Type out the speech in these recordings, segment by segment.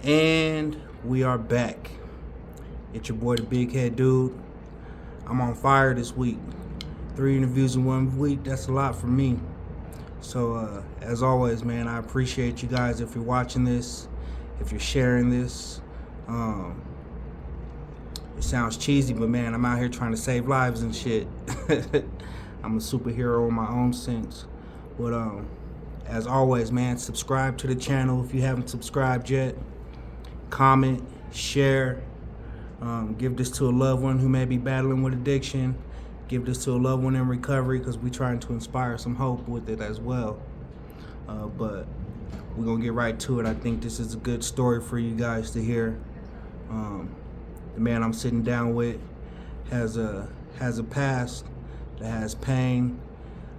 And we are back. It's your boy, the Big Head Dude. I'm on fire this week. 3 interviews in 1 week, that's a lot for me. So, as always, man, I appreciate you guys if you're watching this, if you're sharing this. It sounds cheesy, but man, I'm out here trying to save lives and shit. I'm a superhero in my own sense. But, as always, man, subscribe to the channel if you haven't subscribed yet. Comment, share, give this to a loved one who may be battling with addiction. Give this to a loved one in recovery because we're trying to inspire some hope with it as well. But we're going to get right to it. I think this is a good story for you guys to hear. The man I'm sitting down with has a past that has pain,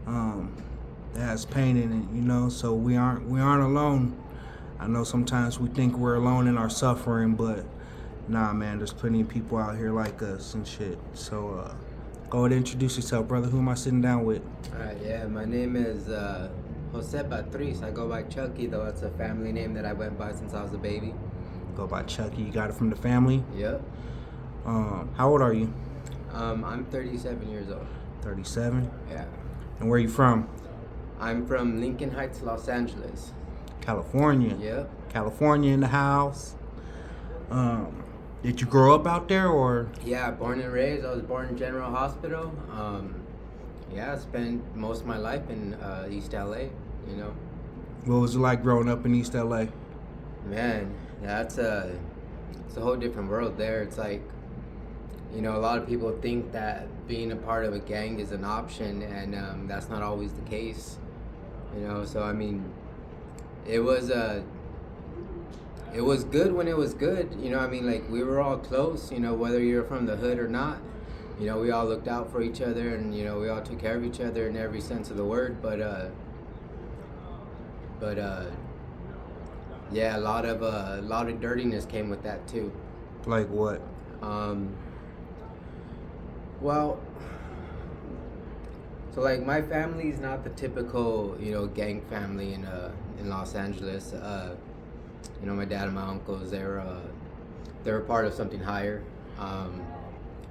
in it, you know, so we aren't alone. I know sometimes we think we're alone in our suffering, but nah, man, there's plenty of people out here like us and shit. So, go ahead and introduce yourself, brother. Who am I sitting down with? Alright, yeah, my name is Jose Patrice. I go by Chucky, though it's a family name that I went by since I was a baby. Go by Chucky. You got it from the family? Yep. How old are you? I'm 37 years old. 37? Yeah. And where are you from? I'm from Lincoln Heights, Los Angeles. California. Yep. California in the house. Did you grow up out there or? Yeah, born and raised. I was born in General Hospital. I spent most of my life in East LA, you know. What was it like growing up in East LA? Man, it's a whole different world there. It's like, you know, a lot of people think that being a part of a gang is an option, and that's not always the case. You know, so I mean, it was good when it was good. You know, I mean, like, we were all close. You know, whether you're from the hood or not. You know, we all looked out for each other, and you know, we all took care of each other in every sense of the word. But yeah, a lot of dirtiness came with that too. Like what? Well, so like my family's not the typical, you know, gang family in Los Angeles. You know, my dad and my uncles, they're a part of something higher. I'm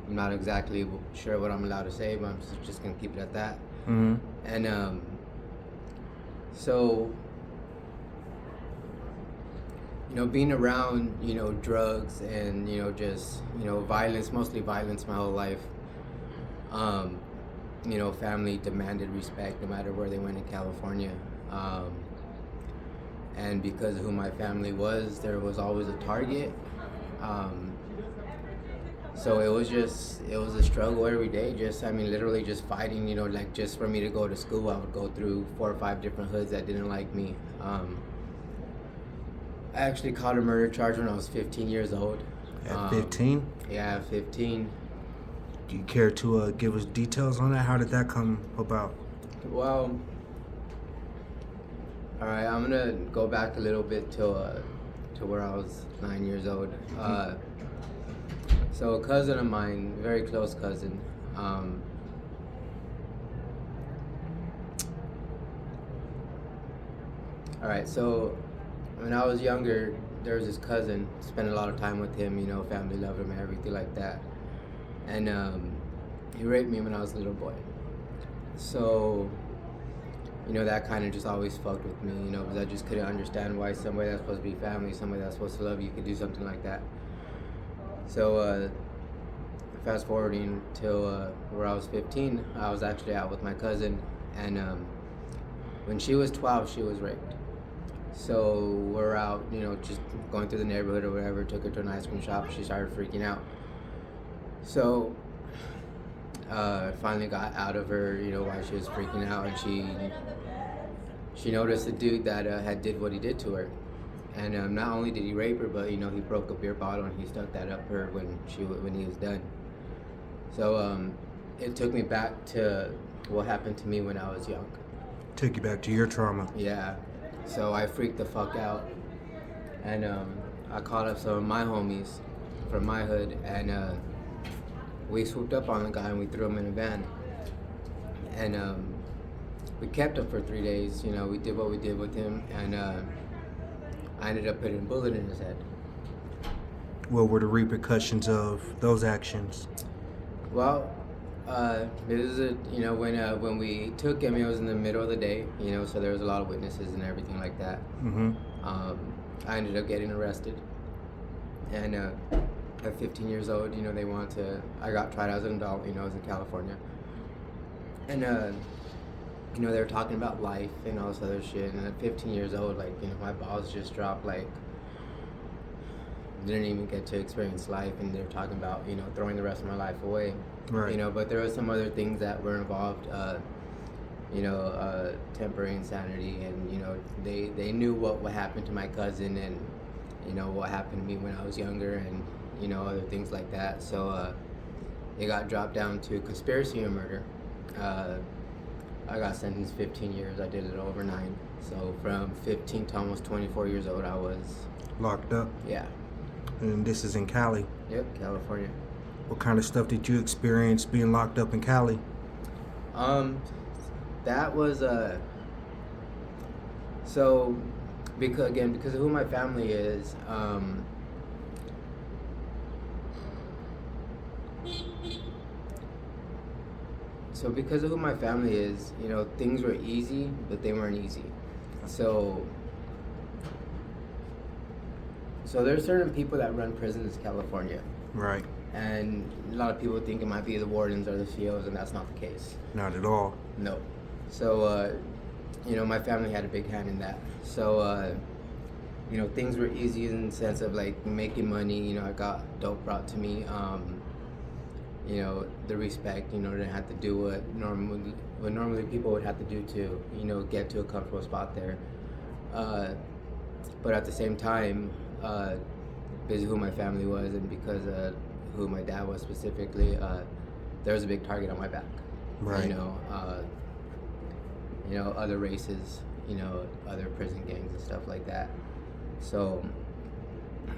not exactly sure what I'm allowed to say, but I'm just gonna keep it at that. Mm-hmm. And so, you know, being around, you know, drugs and, you know, just, you know, violence, mostly violence my whole life. You know, family demanded respect no matter where they went in California. And because of who my family was, there was always a target. So it was a struggle every day. Literally just fighting, you know, like just for me to go to school, I would go through 4 or 5 different hoods that didn't like me. I actually caught a murder charge when I was 15 years old. At 15? Yeah, at 15. Do you care to give us details on that? How did that come about? Well, all right, I'm gonna go back a little bit to where I was 9 years old. So a cousin of mine, very close cousin, all right, so when I was younger, there was this cousin, spent a lot of time with him, you know, family loved him and everything like that. And he raped me when I was a little boy. So, you know, that kind of just always fucked with me, you know, because I just couldn't understand why somebody that's supposed to be family, somebody that's supposed to love you, could do something like that. So, fast forwarding till where I was 15, I was actually out with my cousin, and when she was 12, she was raped. So we're out, you know, just going through the neighborhood or whatever, took her to an ice cream shop, she started freaking out. So I finally got out of her, you know, while she was freaking out, and she noticed the dude that had did what he did to her. And not only did he rape her, but, you know, he broke a beer bottle and he stuck that up her when he was done. So it took me back to what happened to me when I was young. Took you back to your trauma. Yeah. So I freaked the fuck out, and I called up some of my homies from my hood, and we swooped up on the guy and we threw him in a van. And we kept him for 3 days. You know, we did what we did with him, and I ended up putting a bullet in his head. What were the repercussions of those actions? Well, it was when we took him, it was in the middle of the day, so there was a lot of witnesses and everything like that. Mm-hmm. I ended up getting arrested, and at 15 years old, I got tried as an adult, I was in California, and they were talking about life and all this other shit, and at 15 years old, like, my balls just dropped, like, didn't even get to experience life, and they're talking about, throwing the rest of my life away. Right. But there were some other things that were involved, temporary insanity, and, they knew what happened to my cousin, and, what happened to me when I was younger, and, other things like that. So, it got dropped down to conspiracy and murder. I got sentenced 15 years. I did it over 9. So from 15 to almost 24 years old, I was Locked up. Yeah. And this is in Cali. Yep, California. What kind of stuff did you experience being locked up in Cali? That was so because of who my family is, things were easy, but they weren't easy. So there's certain people that run prisons in California. Right. And a lot of people think it might be the wardens or the COs, and that's not the case. Not at all. No. So, my family had a big hand in that. So, things were easy in the sense of, like, making money. I got dope brought to me. The respect, didn't have to do what normally people would have to do to, get to a comfortable spot there. But at the same time, because of who my family was and because of who my dad was specifically, there was a big target on my back. Right. Other races, other prison gangs and stuff like that. So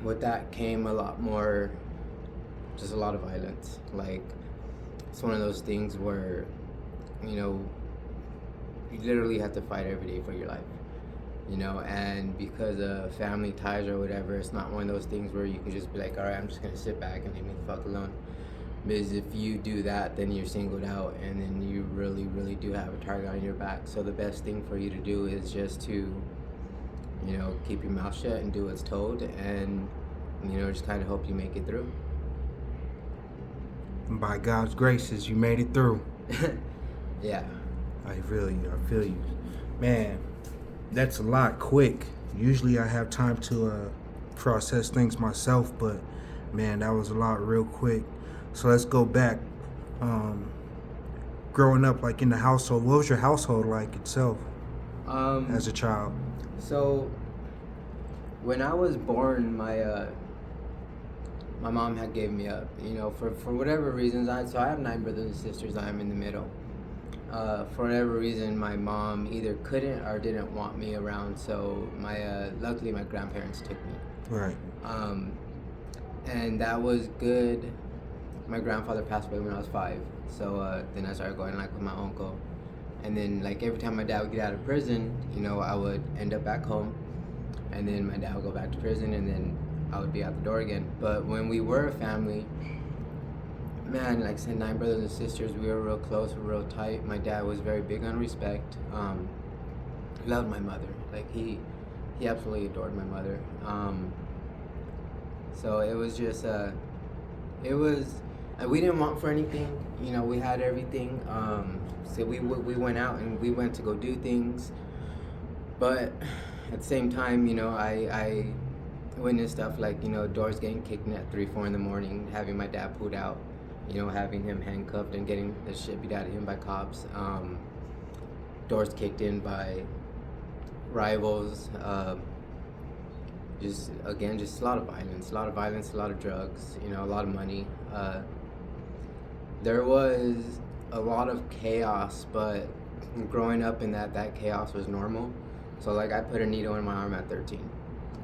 with that came a lot more, just a lot of violence. Like, it's one of those things where, you literally have to fight every day for your life. And because of family ties or whatever, it's not one of those things where you can just be like, all right, I'm just gonna sit back and leave me the fuck alone. Because if you do that, then you're singled out, and then you really, really do have a target on your back. So the best thing for you to do is just to, keep your mouth shut and do what's told, and, just kind of hope you make it through. And by God's graces, you made it through. Yeah. I feel you. Man, that's a lot quick. Usually I have time to process things myself, but man, that was a lot real quick. So let's go back. Growing up, like, in the household, what was your household like itself as a child? So when I was born, my mom had gave me up, for whatever reasons. So I have 9 brothers and sisters. I'm in the middle. For whatever reason, my mom either couldn't or didn't want me around. So luckily my grandparents took me. Right. And that was good. My grandfather passed away when I was 5. So then I started going, like, with my uncle. And then, like, every time my dad would get out of prison, I would end up back home. And then my dad would go back to prison, and then I would be out the door again. But when we were a family, man, like I said, 9 brothers and sisters, we were real close, we were real tight. My dad was very big on respect. Loved my mother. Like, he absolutely adored my mother. So it was just, we didn't want for anything. We had everything. So we went out and we went to go do things. But at the same time, I witnessed stuff like, doors getting kicked in at 3, 4 in the morning, having my dad pulled out, having him handcuffed and getting the shit beat out of him by cops. Doors kicked in by rivals. Just a lot of violence, a lot of drugs, a lot of money. There was a lot of chaos, but growing up in that chaos was normal. So, like, I put a needle in my arm at 13.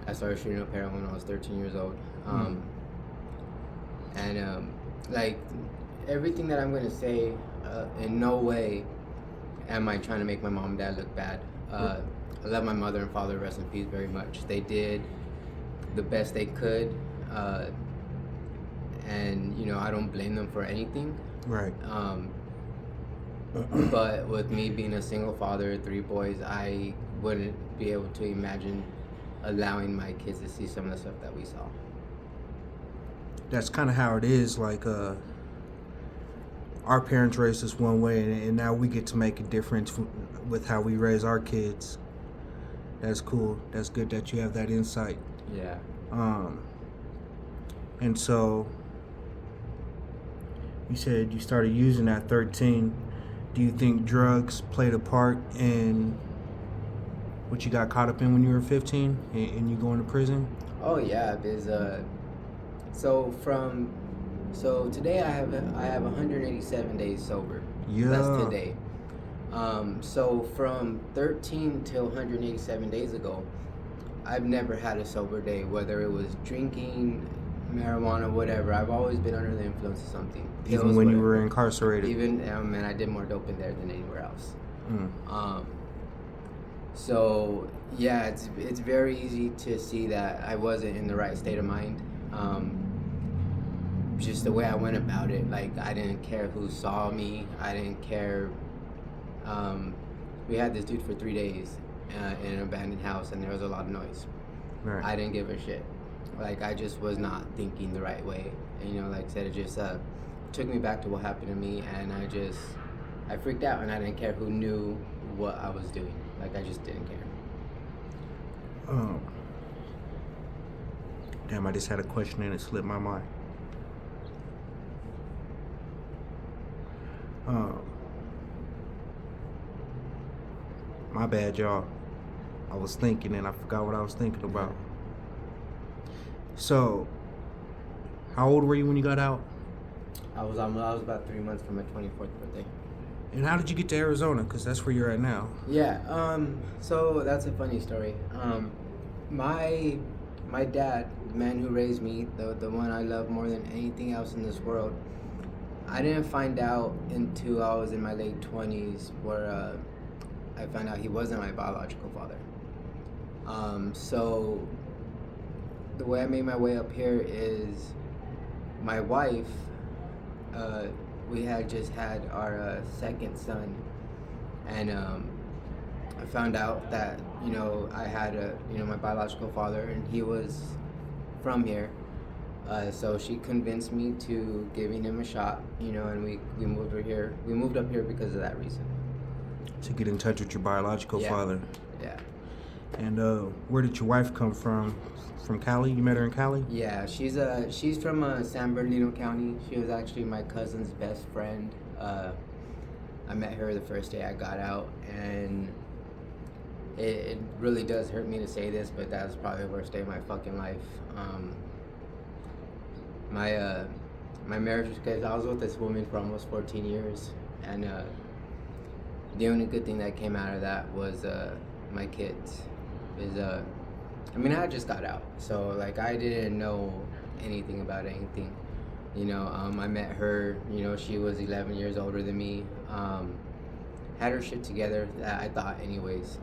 I started shooting up heroin when I was 13 years old. Like, everything that I'm going to say, in no way am I trying to make my mom and dad look bad. I love my mother and father, rest in peace, very much. They did the best they could. and I don't blame them for anything. Right. But with me being a single father of 3 boys, I wouldn't be able to imagine allowing my kids to see some of the stuff that we saw. That's kind of how it is. Like, our parents raised us one way, and now we get to make a difference with how we raise our kids. That's cool. That's good that you have that insight. Yeah. And so, you said you started using at 13. Do you think drugs played a part in what you got caught up in when you were 15 and you going to prison? Oh yeah, because so today I have 187 days sober. Yeah. That's today. So from 13 till 187 days ago, I've never had a sober day, whether it was drinking, marijuana, whatever. I've always been under the influence of something. Even when you were incarcerated? Even, man, I did more dope in there than anywhere else. Mm. So, yeah, it's very easy to see that I wasn't in the right state of mind. Just the way I went about it, like, I didn't care who saw me. I didn't care. We had this dude for 3 days in an abandoned house, and there was a lot of noise. Right. I didn't give a shit. Like, I just was not thinking the right way. And, like I said, it just took me back to what happened to me, and I freaked out, and I didn't care who knew what I was doing. Like, I just didn't care. Damn, I just had a question and it slipped my mind. My bad, y'all. I was thinking and I forgot what I was thinking about. So, how old were you when you got out? I was about 3 months from my 24th birthday. And how did you get to Arizona? Because that's where you're at now. Yeah, so that's a funny story. My dad, the man who raised me, the one I love more than anything else in this world, I didn't find out until I was in my late 20s where I found out he wasn't my biological father. So the way I made my way up here is my wife, we had just had our second son, and I found out that I had my biological father, and he was from here. So she convinced me to giving him a shot, and we moved over here. We moved up here because of that reason. To get in touch with your biological father. Yeah. And where did your wife come from? From Cali? You met her in Cali? Yeah, she's from San Bernardino County. She was actually my cousin's best friend. I met her the first day I got out, and it really does hurt me to say this, but that was probably the worst day of my fucking life. My marriage was good. I was with this woman for almost 14 years, and the only good thing that came out of that was my kids. I had just got out, so like I didn't know anything about anything. I met her. She was 11 years older than me. Had her shit together. I thought, anyways.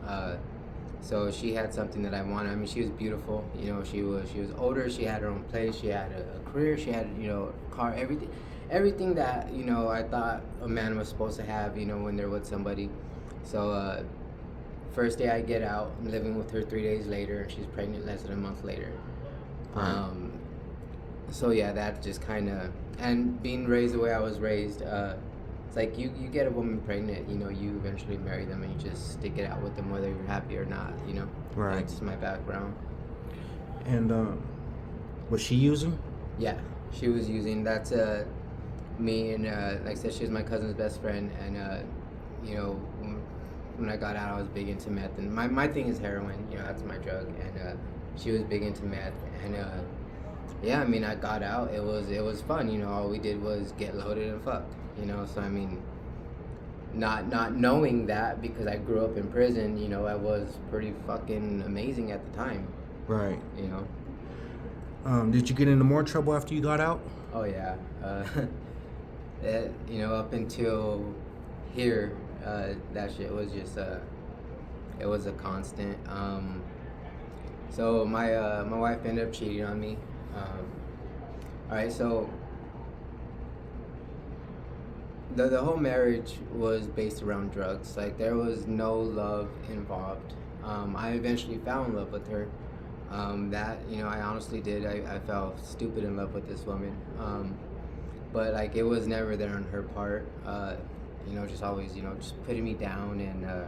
So she had something that I wanted. She was beautiful. She was older. She had her own place. She had a career. She had a car. Everything that I thought a man was supposed to have. When they're with somebody. So first day I get out, I'm living with her 3 days later, and she's pregnant less than a month later. Right. So yeah, that just kind of, and being raised the way I was raised, it's like you get a woman pregnant, you eventually marry them and you just stick it out with them whether you're happy or not, Right. That's my background. And was she using? Yeah, she was using. That's me, and like I said, she was my cousin's best friend, and when I got out, I was big into meth, and my thing is heroin. That's my drug, and she was big into meth, and yeah, I got out. It was fun. All we did was get loaded and fuck. So not knowing that, because I grew up in prison. I was pretty fucking amazing at the time. Right. Did you get into more trouble after you got out? Oh yeah. Up until here. That shit was just it was a constant. So my wife ended up cheating on me. All right, so the whole marriage was based around drugs. Like there was no love involved. I eventually fell in love with her. That I honestly did. I fell stupid in love with this woman. But like it was never there on her part. Just always just putting me down and now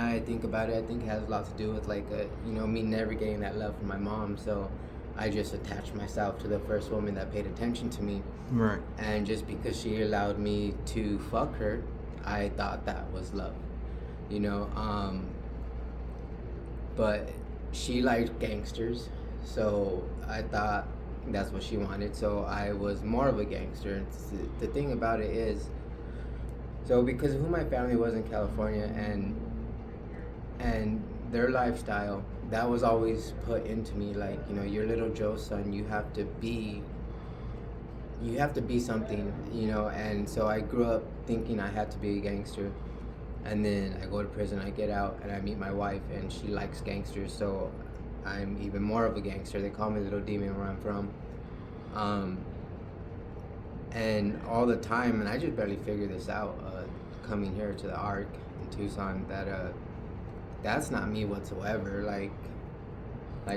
I think about it, I think it has a lot to do with like me never getting that love from my mom. So I just attached myself to the first woman that paid attention to me. Right. And just because she allowed me to fuck her, I thought that was love. You know, but she liked gangsters, so I thought that's what she wanted. So I was more of a gangster. And the thing about it is, so because of who my family was in California and their lifestyle, that was always put into me, like you're little Joe's son, you have to be something, and so I grew up thinking I had to be a gangster. And then I go to prison, I get out, and I meet my wife, and she likes gangsters, so I'm even more of a gangster. They call me Little Demon where I'm from. And all the time, and I just barely figured this out coming here to the Arc in Tucson, that that's not me whatsoever. Like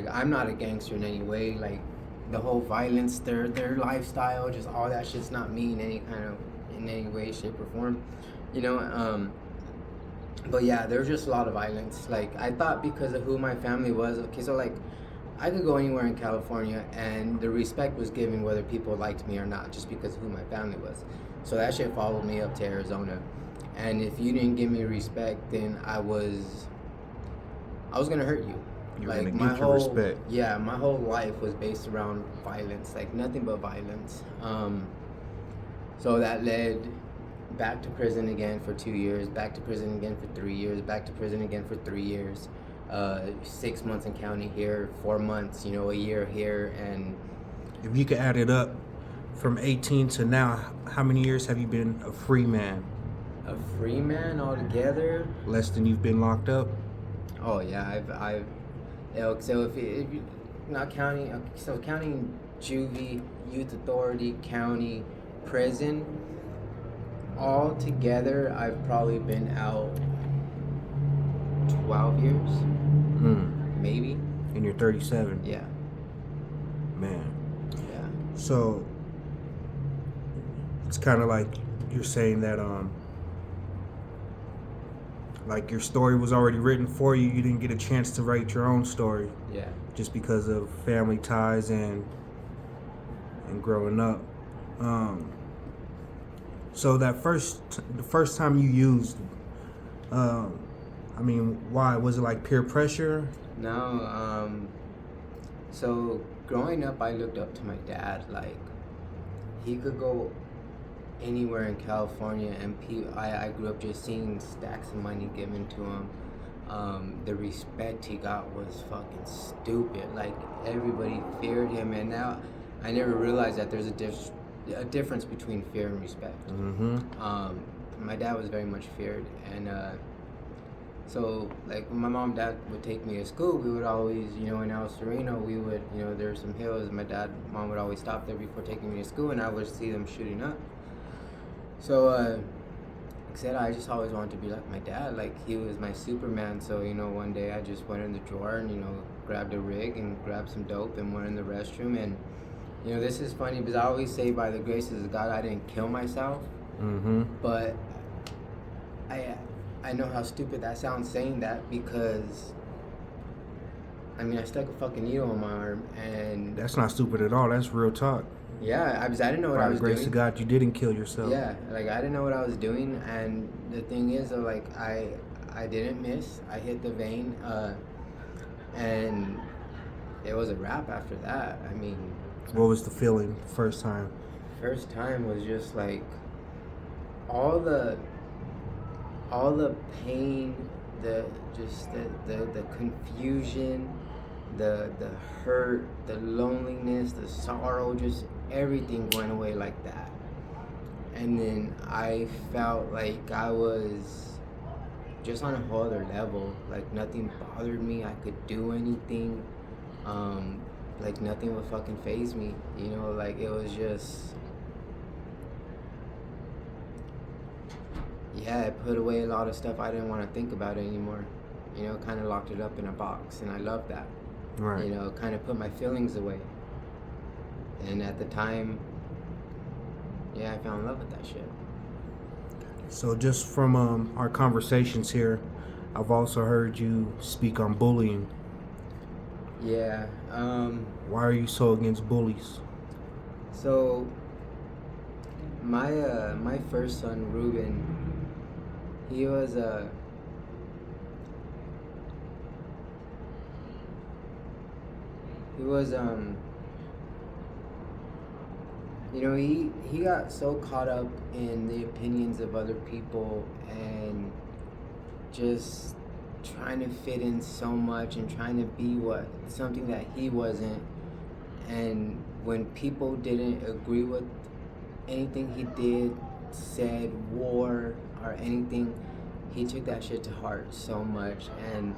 I'm not a gangster in any way. Like the whole violence, their lifestyle, just all that shit's not me in any way, shape, or form. But yeah, there's just a lot of violence. Like I thought because of who my family was. Okay, so like I could go anywhere in California and the respect was given whether people liked me or not, just because of who my family was. So that shit followed me up to Arizona. And if you didn't give me respect, then I was gonna hurt you. You're Like gonna my get your whole respect. yeah, my whole life was based around violence, like nothing but violence. So that led back to prison again for 2 years, back to prison again for 3 years, back to prison again for 3 years. 6 months in county here, 4 months, a year here, and If you could add it up from 18 to now, how many years have you been a free man? a free man altogether. Less than you've been locked up? Oh yeah, so if you not counting, so counting juvie, youth authority, county, prison, all together, I've probably been out 12 years, maybe. And you're 37? Yeah. Man. Yeah. So, it's kind of like you're saying that, like your story was already written for you. You didn't get a chance to write your own story. Yeah. Just because of family ties and growing up. So the first time you used, why? Was it like peer pressure? No, so growing up, I looked up to my dad. Like, he could go anywhere in California, and I grew up just seeing stacks of money given to him. The respect he got was fucking stupid. Like, everybody feared him, and now I never realized that there's a difference between fear and respect. My dad was very much feared, and so like when my mom and dad would take me to school, we would always, in El Sereno, we would, there were some hills, mom would always stop there before taking me to school, and I would see them shooting up. So like I said, I just always wanted to be like my dad. Like, he was my Superman. So one day I just went in the drawer and grabbed a rig and grabbed some dope and went in the restroom. And this is funny because I always say, by the graces of God, I didn't kill myself. But I know how stupid that sounds saying that, because I stuck a fucking needle in my arm, and That's not stupid at all. That's real talk. yeah, I didn't know what I was By the grace doing. of God, you didn't kill yourself. Yeah, like I didn't know what I was doing, and the thing is, though, like I didn't miss. I hit the vein, and it was a wrap after that. What was the feeling the first time? First time was just like all the pain, the confusion, the hurt, the loneliness, the sorrow, just everything went away like that. And then I felt like I was just on a whole other level. Like nothing bothered me. I could do anything. like nothing would fucking faze me, you know, like it was just, yeah, it put away a lot of stuff I didn't want to think about anymore, you know, kind of locked it up in a box, and I love that, Right. you know, kind of put my feelings away, and at the time, yeah, I fell in love with that shit. So just from our conversations here, I've also heard you speak on bullying. Yeah, Why are you so against bullies? so my first son, Ruben, he was he was you know, he got so caught up in the opinions of other people and just trying to fit in so much and trying to be something that he wasn't, and when people didn't agree with anything he did, said, wore, or anything, he took that shit to heart so much, and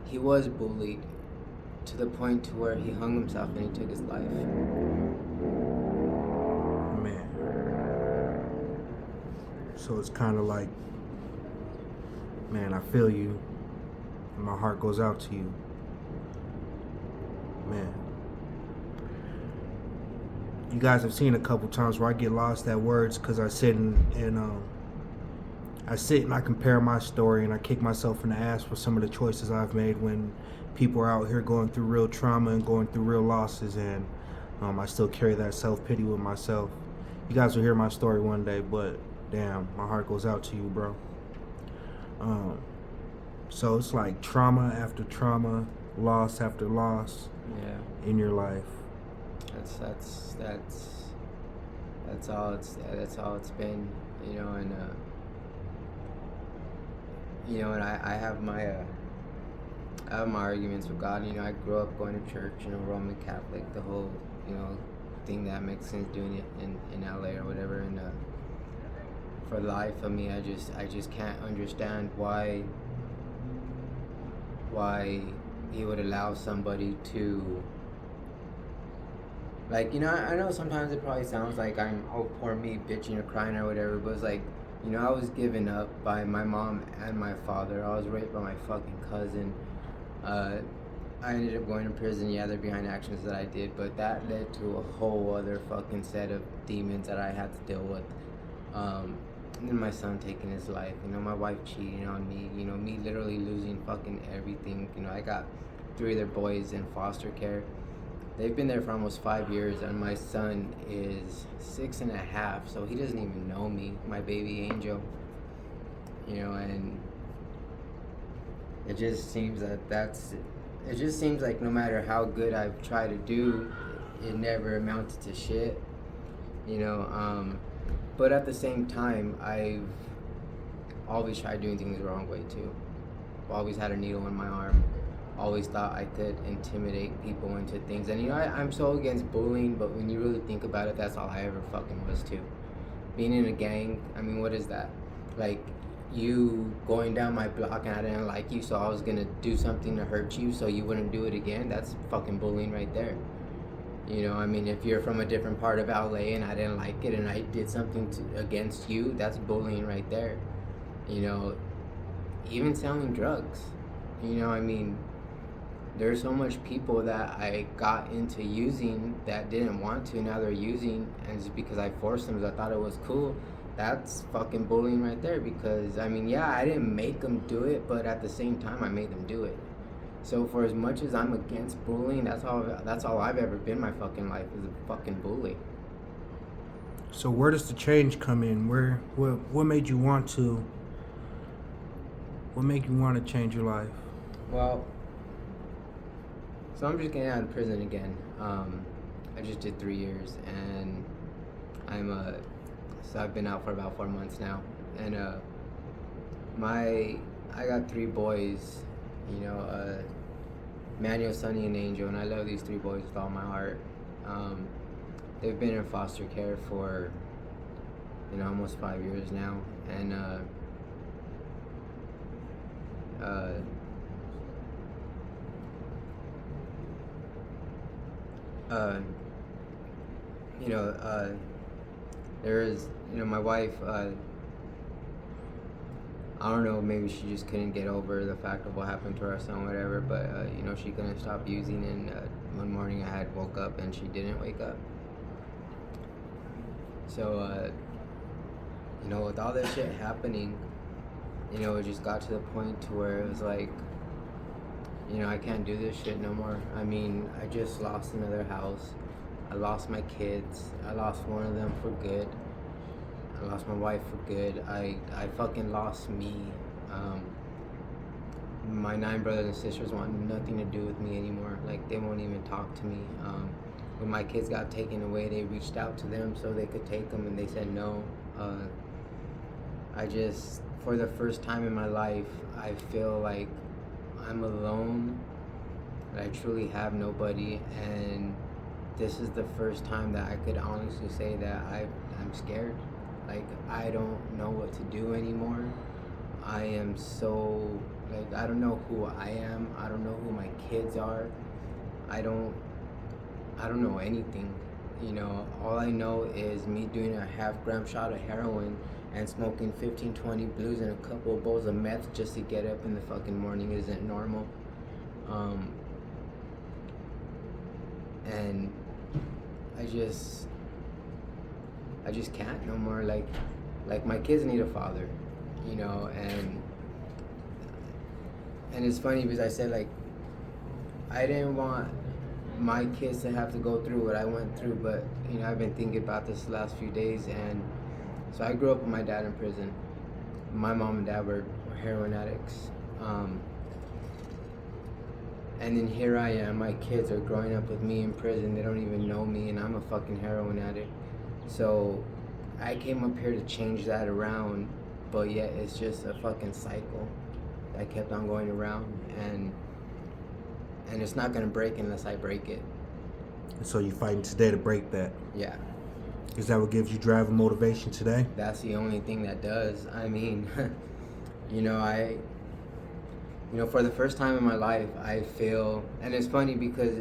he was bullied to the point to where he hung himself and he took his life. Man. So it's kind of like, man, I feel you. And my heart goes out to you. Man. You guys have seen a couple times where I get lost at words because I sit and I compare my story and I kick myself in the ass for some of the choices I've made when people are out here going through real trauma and going through real losses, and I still carry that self-pity with myself. You guys will hear my story one day, but damn, my heart goes out to you, bro. So it's like trauma after trauma, loss after loss Yeah, in your life. that's all it's been, you know, and you know, and I have my arguments with God. You know, I grew up going to church, you know, Roman Catholic, the whole, you know, thing that makes sense doing it in LA or whatever. And for the life of me, I just can't understand why he would allow somebody to, like, you know, I know sometimes it probably sounds like I'm, oh, poor me, bitching or crying or whatever, but it's like, you know, I was given up by my mom and my father. I was raped by my fucking cousin. I ended up going to prison. Yeah, they're behind actions that I did, but that led to a whole other fucking set of demons that I had to deal with. And then my son taking his life, you know, my wife cheating on me, you know, me literally losing fucking everything. You know, I got 3 of their boys in foster care. They've been there for almost 5 years, and my son is 6.5, so he doesn't even know me, my baby angel. You know, and it just seems it just seems like no matter how good I've tried to do, it never amounted to shit. You know, but at the same time, I've always tried doing things the wrong way too. Always had a needle in my arm. Always thought I could intimidate people into things. And you know, I'm so against bullying, but when you really think about it, that's all I ever fucking was too. Being in a gang, I mean, what is that? Like, you going down my block and I didn't like you, so I was gonna do something to hurt you so you wouldn't do it again. That's fucking bullying right there. You know, I mean, if you're from a different part of LA and I didn't like it and I did something against you, that's bullying right there. You know, even selling drugs. You know, I mean, there's so much people that I got into using that didn't want to. Now they're using, and just because I forced them because I thought it was cool, that's fucking bullying right there. Because, I mean, yeah, I didn't make them do it, but at the same time, I made them do it. So for as much as I'm against bullying, that's all I've ever been my fucking life, is a fucking bully. So where does the change come in? What made you want to? What made you want to change your life? Well, so I'm just getting out of prison again. I just did 3 years, and so I've been out for about 4 months now, and I got 3 boys, you know, Manuel, Sonny, and Angel, and I love these 3 boys with all my heart. They've been in foster care for, you know, almost 5 years now, and uh, you know, there is, my wife, I don't know, maybe she just couldn't get over the fact of what happened to her son, whatever, but, she couldn't stop using, and one morning I had woke up and she didn't wake up. So, with all this shit happening, it just got to the point to where it was like, I can't do this shit no more. I mean, I just lost another house. I lost my kids. I lost one of them for good. I lost my wife for good. I fucking lost me. My 9 brothers and sisters want nothing to do with me anymore. Like, they won't even talk to me. When my kids got taken away, they reached out to them so they could take them, and they said no. For the first time in my life, I feel like I'm alone, that I truly have nobody, and this is the first time that I could honestly say that I'm scared. Like, I don't know what to do anymore. I am so, I don't know who I am. I don't know who my kids are. I don't know anything. All I know is me doing a half-gram shot of heroin and smoking 15-20 blues and a couple of bowls of meth just to get up in the fucking morning isn't normal. And I just can't no more. Like my kids need a father, and it's funny because I said, like, I didn't want my kids to have to go through what I went through, but I've been thinking about this the last few days. And so I grew up with my dad in prison. My mom and dad were heroin addicts, and then here I am, my kids are growing up with me in prison. They don't even know me, and I'm a fucking heroin addict. So I came up here to change that around, but yet it's just a fucking cycle that kept on going around, and it's not gonna break unless I break it. So you're fighting today to break that? Yeah. Is that what gives you drive and motivation today? That's the only thing that does. I mean, for the first time in my life, I feel, and it's funny because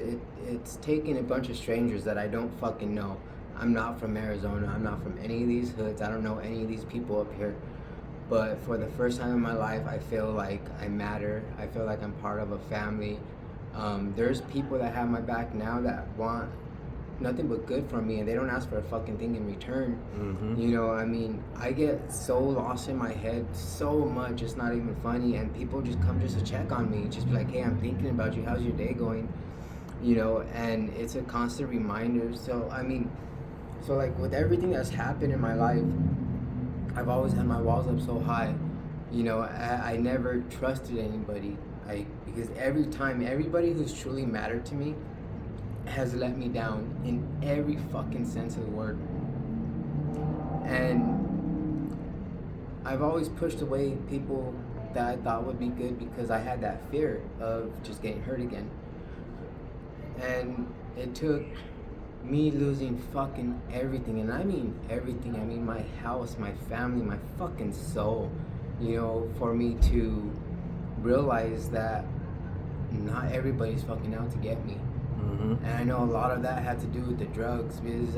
it's taken a bunch of strangers that I don't fucking know. I'm not from Arizona. I'm not from any of these hoods. I don't know any of these people up here. But for the first time in my life, I feel like I matter. I feel like I'm part of a family. There's people that have my back now that want nothing but good from me, and they don't ask for a fucking thing in return. Mm-hmm. I get so lost in my head so much, it's not even funny, and people just come just to check on me, just be like, hey, I'm thinking about you, how's your day going? And it's a constant reminder. So like with everything that's happened in my life, I've always had my walls up so high. I never trusted anybody, because every time, everybody who's truly mattered to me has let me down in every fucking sense of the word. And I've always pushed away people that I thought would be good because I had that fear of just getting hurt again. And it took me losing fucking everything, and I mean everything. I mean my house, my family, my fucking soul, for me to realize that not everybody's fucking out to get me. Mm-hmm. And I know a lot of that had to do with the drugs, because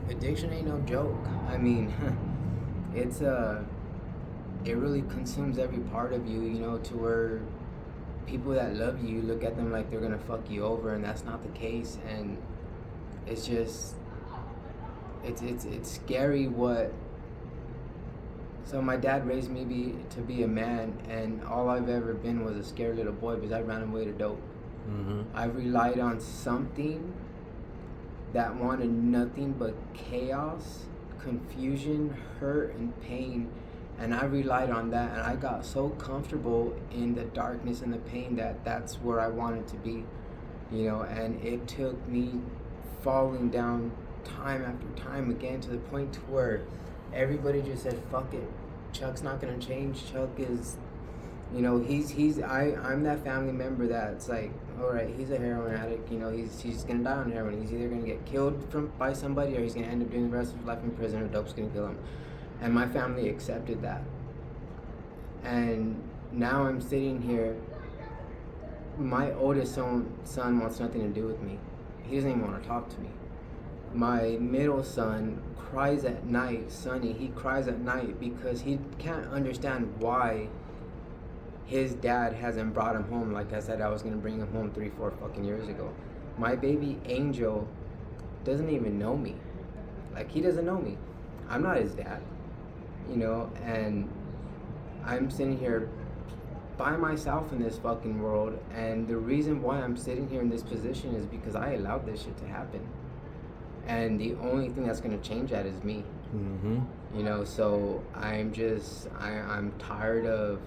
addiction ain't no joke. It really consumes every part of you, to where people that love you look at them like they're gonna fuck you over, and that's not the case. And it's just, it's scary what. So my dad raised me to be a man, and all I've ever been was a scared little boy because I ran away to dope. Mm-hmm. I relied on something that wanted nothing but chaos, confusion, hurt, and pain. And I relied on that, and I got so comfortable in the darkness and the pain that that's where I wanted to be, and it took me falling down time after time again to the point to where everybody just said, fuck it, Chuck's not gonna change. Chuck is, I'm that family member that's like, all right, he's a heroin addict, he's gonna die on heroin. He's either gonna get killed by somebody, or he's gonna end up doing the rest of his life in prison, or dope's gonna kill him. And my family accepted that. And now I'm sitting here, my oldest son wants nothing to do with me. he doesn't even want to talk to me. My middle son cries at night, Sonny. He cries at night because he can't understand why his dad hasn't brought him home. Like I said, I was gonna bring him home 3-4 fucking years ago. My baby Angel doesn't even know me. Like, he doesn't know me. I'm not his dad, you know, and I'm sitting here by myself in this fucking world, and the reason why I'm sitting here in this position is because I allowed this shit to happen. And the only thing that's gonna change that is me. Mm-hmm. You know, so I'm tired of.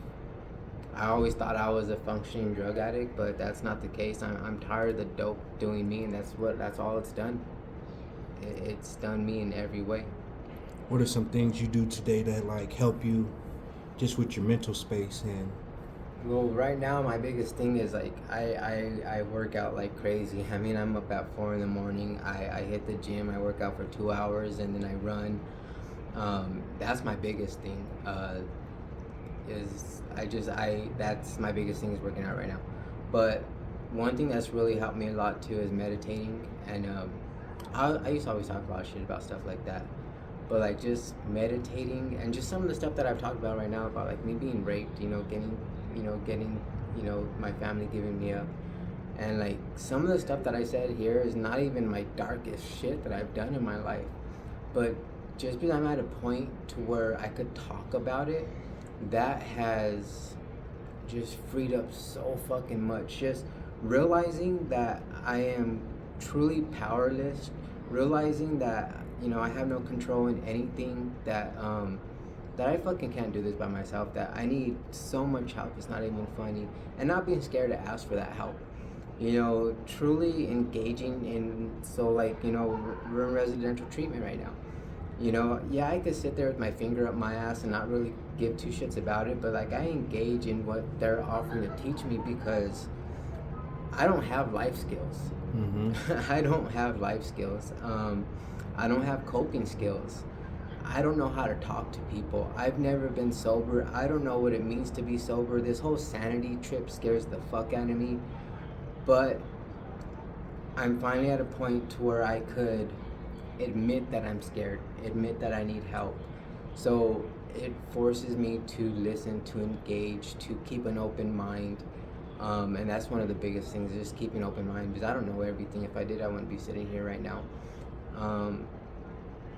I always thought I was a functioning drug addict, but that's not the case. I'm tired of the dope doing me, and that's all it's done. It's done me in every way. What are some things you do today that like help you just with your mental space? And Well, right now my biggest thing is like I work out like crazy. I mean, I'm up at 4 in the morning. I hit the gym. I work out for 2 hours, and then I run. That's my biggest thing. That's my biggest thing is working out right now. But one thing that's really helped me a lot too is meditating. And I used to always talk about shit about stuff like that. But like just meditating and just some of the stuff that I've talked about right now about like me being raped, getting my family giving me up. And like some of the stuff that I said here is not even my darkest shit that I've done in my life. But just because I'm at a point to where I could talk about it, that has just freed up so fucking much. Just realizing that I am truly powerless, realizing that I have no control in anything, that I fucking can't do this by myself, that I need so much help, it's not even funny, and not being scared to ask for that help. Truly engaging in, so like, we're in residential treatment right now. Yeah, I could sit there with my finger up my ass and not really give two shits about it, but like I engage in what they're offering to teach me because I don't have life skills. mm-hmm. I don't have life skills. I don't have coping skills. I don't know how to talk to people. I've never been sober. I don't know what it means to be sober. This whole sanity trip scares the fuck out of me. But I'm finally at a point to where I could admit that I'm scared, admit that I need help. So it forces me to listen, to engage, to keep an open mind. And that's one of the biggest things, just keeping an open mind, because I don't know everything. If I did, I wouldn't be sitting here right now.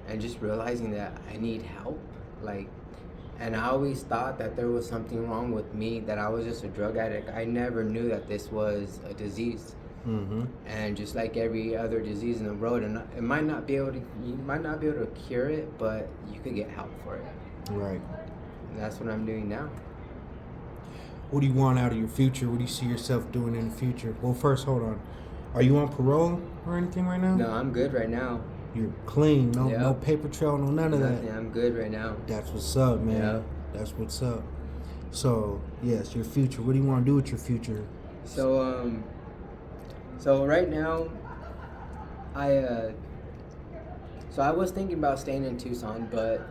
And just realizing that I need help. And I always thought that there was something wrong with me, that I was just a drug addict. I never knew that this was a disease. Mm-hmm. And just like every other disease in the world, and you might not be able to cure it, but you could get help for it. Right. And that's what I'm doing now. What do you want out of your future? What do you see yourself doing in the future? Well, first, hold on. Are you on parole or anything right now? No, I'm good right now. You're clean. No, Yep. no paper trail, no none of Nothing. that. I'm good right now. That's what's up, man. Yep. That's what's up. So, yes, your future. What do you want to do with your future? So right now, I was thinking about staying in Tucson, but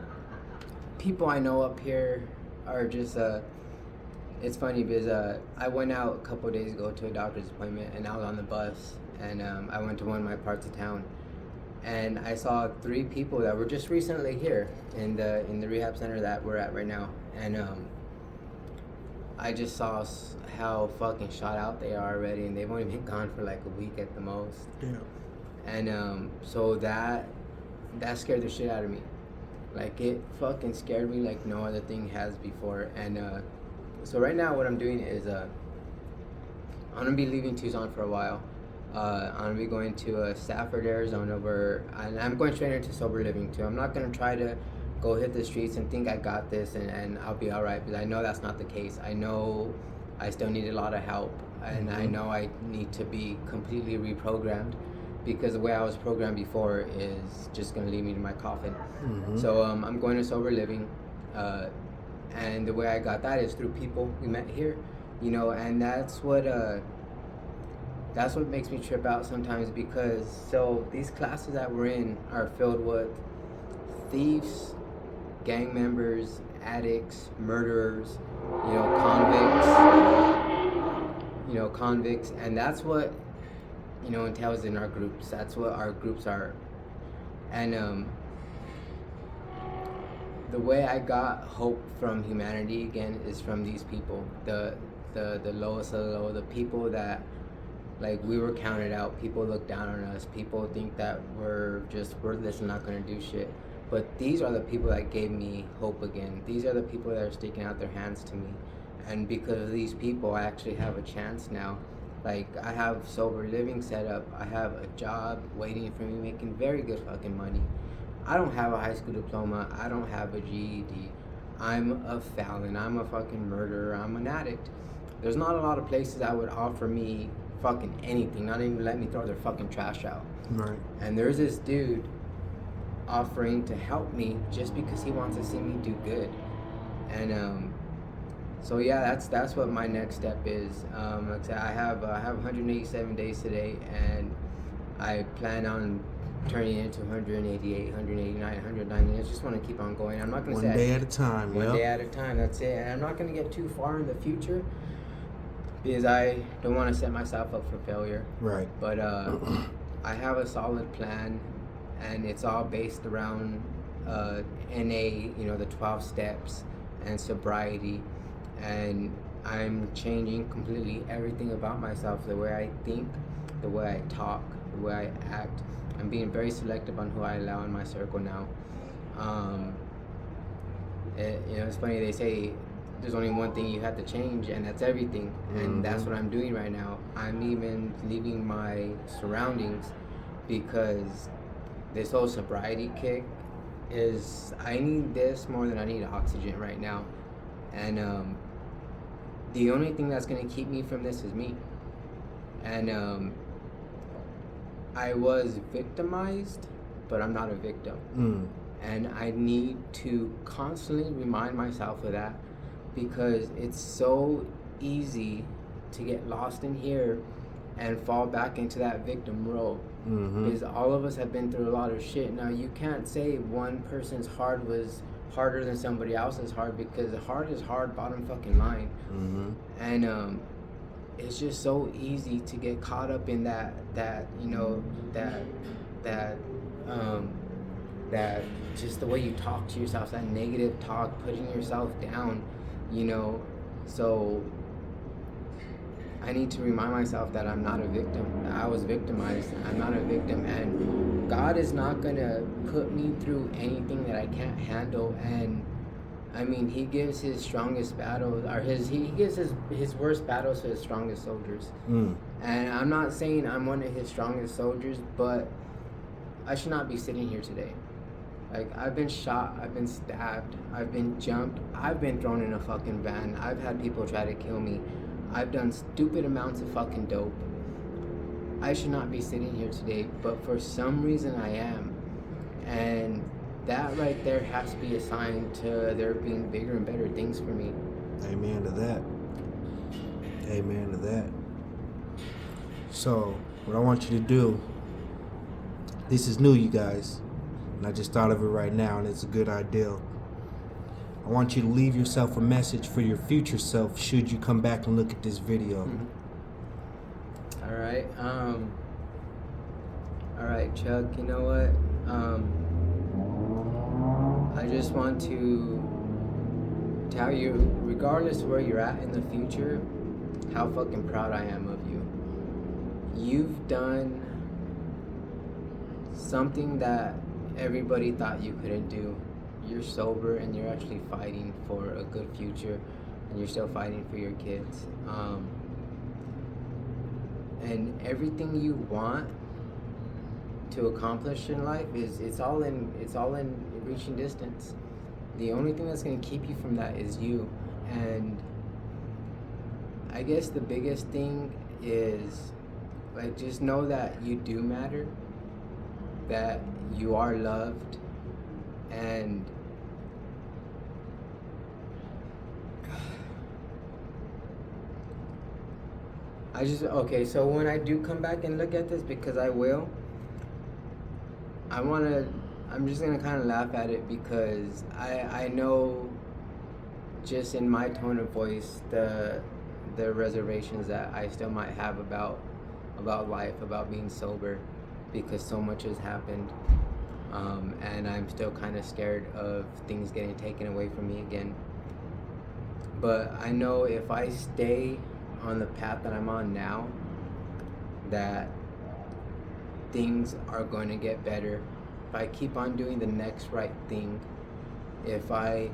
people I know up here are just it's funny because I went out a couple of days ago to a doctor's appointment, and I was on the bus, and I went to one of my parts of town, and I saw 3 people that were just recently here in the rehab center that we're at right now, and I just saw how fucking shot out they are already, and they've only been gone for like a week at the most. Yeah. And so that scared the shit out of me. Like, it fucking scared me like no other thing has before. And so right now what I'm doing is I'm gonna be leaving Tucson for a while. I'm gonna be going to Stafford, Arizona, and I'm going straight into sober living too. I'm not gonna try to go hit the streets and think I got this and I'll be all right, because I know that's not the case. I know I still need a lot of help, and I know I need to be completely reprogrammed, because the way I was programmed before is just gonna lead me to my coffin. Mm-hmm. So I'm going to sober living, and the way I got that is through people we met here, and that's what makes me trip out sometimes, because so these classes that we're in are filled with thieves, gang members, addicts, murderers, convicts, and that's what entails in our groups. That's what our groups are. And the way I got hope from humanity again is from these people, the lowest of the low, the people that, like, we were counted out. People look down on us. People think that we're just worthless and not gonna do shit. But these are the people that gave me hope again. These are the people that are sticking out their hands to me. And because of these people, I actually have a chance now. Like, I have sober living set up. I have a job waiting for me, making very good fucking money. I don't have a high school diploma. I don't have a GED. I'm a felon. I'm a fucking murderer. I'm an addict. There's not a lot of places that would offer me fucking anything, not even let me throw their fucking trash out. Right. And there's this dude offering to help me just because he wants to see me do good. And so yeah, that's what my next step is. Like I said, I have 187 days today, and I plan on turning it into 188, 189, 190. I just want to keep on going. I'm not going to say one day at a time. One day at a time. That's it. And I'm not going to get too far in the future because I don't want to set myself up for failure. Right. But I have a solid plan, and it's all based around NA, the 12 steps, and sobriety. And I'm changing completely everything about myself, the way I think, the way I talk, the way I act. I'm being very selective on who I allow in my circle now. It's funny, they say there's only one thing you have to change, and that's everything. And that's what I'm doing right now. I'm even leaving my surroundings because this whole sobriety kick is, I need this more than I need oxygen right now. And the only thing that's going to keep me from this is me. And I was victimized, but I'm not a victim. And I need to constantly remind myself of that, because it's so easy to get lost in here and fall back into that victim role. Because all of us have been through a lot of shit. Now, you can't say one person's hard was harder than somebody else's hard, because hard is hard, bottom fucking line. And it's just so easy to get caught up in that just the way you talk to yourself, that negative talk, putting yourself down, so I need to remind myself that I'm not a victim. I was victimized. I'm not a victim, and God is not gonna put me through anything that I can't handle. And I mean, He gives His strongest battles, or He gives His worst battles to His strongest soldiers. And I'm not saying I'm one of His strongest soldiers, but I should not be sitting here today. Like, I've been shot, I've been stabbed, I've been jumped, I've been thrown in a fucking van, I've had people try to kill me, I've done stupid amounts of fucking dope. I should not be sitting here today, but for some reason I am. And that right there has to be a sign to there being bigger and better things for me. Amen to that. Amen to that. So, what I want you to do, this is new, you guys, and I just thought of it right now, and it's a good idea. I want you to leave yourself a message for your future self should you come back and look at this video. All right. All right, Chuck, you know what? I just want to tell you, regardless of where you're at in the future, how fucking proud I am of you. You've done something that everybody thought you couldn't do. You're sober, and you're actually fighting for a good future, and you're still fighting for your kids. And everything you want to accomplish in life it's all in reaching distance. The only thing that's going to keep you from that is you. And I guess the biggest thing is, like, just know that you do matter, that you are loved, and so when I do come back and look at this, because I will, I'm just gonna kind of laugh at it, because I know just in my tone of voice the reservations that I still might have about about life, about being sober, because so much has happened. And I'm still kind of scared of things getting taken away from me again. But I know if I stay on the path that I'm on now, that things are going to get better. If I keep on doing the next right thing, if I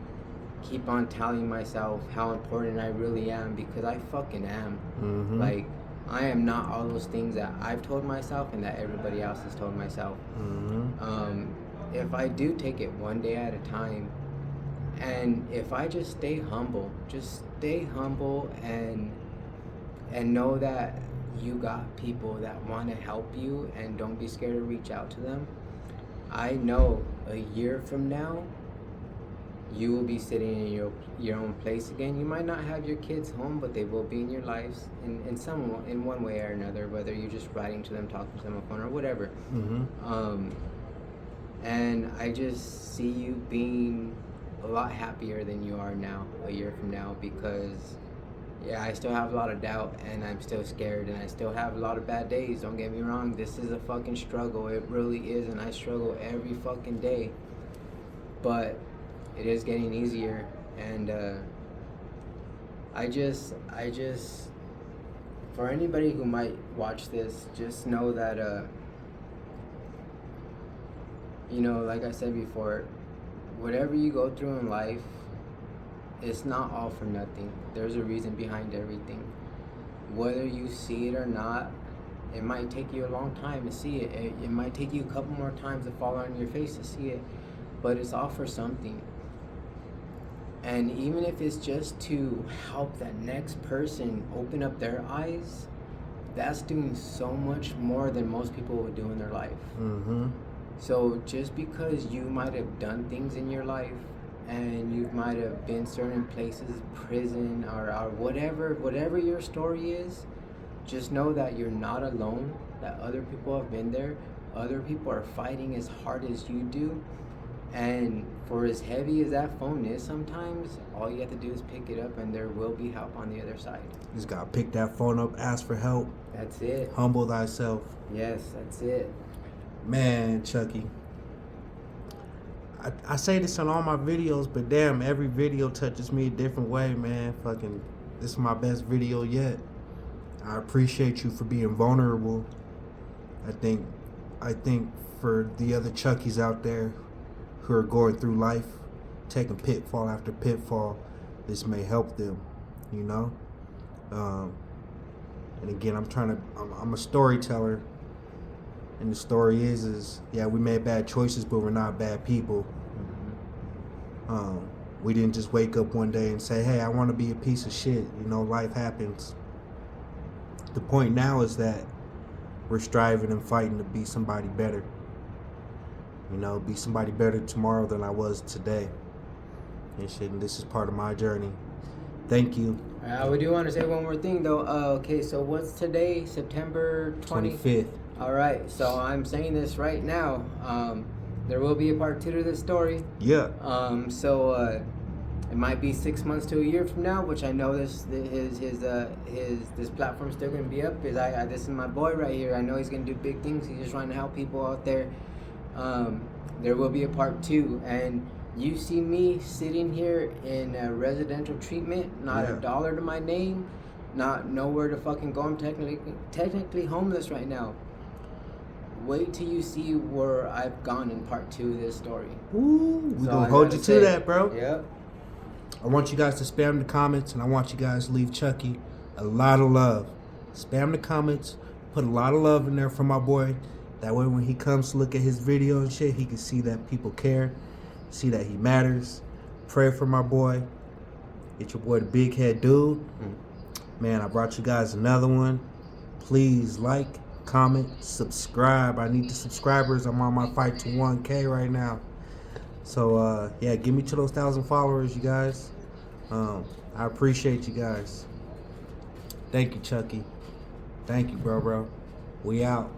keep on telling myself how important I really am, because I fucking am. Mm-hmm. Like, I am not all those things that I've told myself and that everybody else has told myself. Mm-hmm. If I do take it one day at a time, and if I just stay humble and know that you got people that want to help you and don't be scared to reach out to them, I know a year from now you will be sitting in your own place again. You might not have your kids home, but they will be in your lives in one way or another, whether you're just writing to them, talking to them on the phone, or whatever. Mm-hmm. And I just see you being a lot happier than you are now a year from now, because yeah, I still have a lot of doubt and I'm still scared and I still have a lot of bad days. Don't get me wrong, this is a fucking struggle. It really is, and I struggle every fucking day. But it is getting easier, and I just for anybody who might watch this, just know that you know, like I said before, whatever you go through in life, it's not all for nothing. There's a reason behind everything. Whether you see it or not, it might take you a long time to see it. It might take you a couple more times to fall on your face to see it, but it's all for something. And even if it's just to help that next person open up their eyes, that's doing so much more than most people would do in their life. Mm-hmm. So just because you might have done things in your life and you might have been certain places, prison or whatever your story is, just know that you're not alone, that other people have been there. Other people are fighting as hard as you do. And for as heavy as that phone is sometimes, all you have to do is pick it up and there will be help on the other side. You just gotta pick that phone up, ask for help. That's it. Humble thyself. Yes, that's it. Man, Chucky, I say this on all my videos, but damn, every video touches me a different way, man. Fucking, this is my best video yet. I appreciate you for being vulnerable. I think for the other Chuckies out there who are going through life, taking pitfall after pitfall, this may help them, you know? And again, I'm a storyteller. And the story is yeah, we made bad choices, but we're not bad people. We didn't just wake up one day and say, hey, I want to be a piece of shit. You know, life happens. The point now is that we're striving and fighting to be somebody better. You know, be somebody better tomorrow than I was today. And shit, and this is part of my journey. Thank you. We do want to say one more thing, though. Okay, so what's today? September 25th. All right, so I'm saying this right now. There will be a part 2 to this story. Yeah. So it might be 6 months to a year from now, which I know this platform's still gonna be up, because this is my boy right here. I know he's gonna do big things. He's just trying to help people out there. There will be a part 2, and you see me sitting here in a residential treatment, not a dollar to my name, not nowhere to fucking go. I'm technically homeless right now. Wait till you see where I've gone in part 2 of this story. Ooh, we're gonna hold you to that, bro. Yep. I want you guys to spam the comments, and I want you guys to leave Chucky a lot of love. Spam the comments, put a lot of love in there for my boy. That way when he comes to look at his video and shit, he can see that people care, see that he matters. Pray for my boy. It's your boy, the Big Head Dude. Man, I brought you guys another one. Please like, comment, subscribe. I need the subscribers. I'm on my fight to 1K right now. So, yeah, give me to those 1,000 followers, you guys. I appreciate you guys. Thank you, Chucky. Thank you, bro. We out.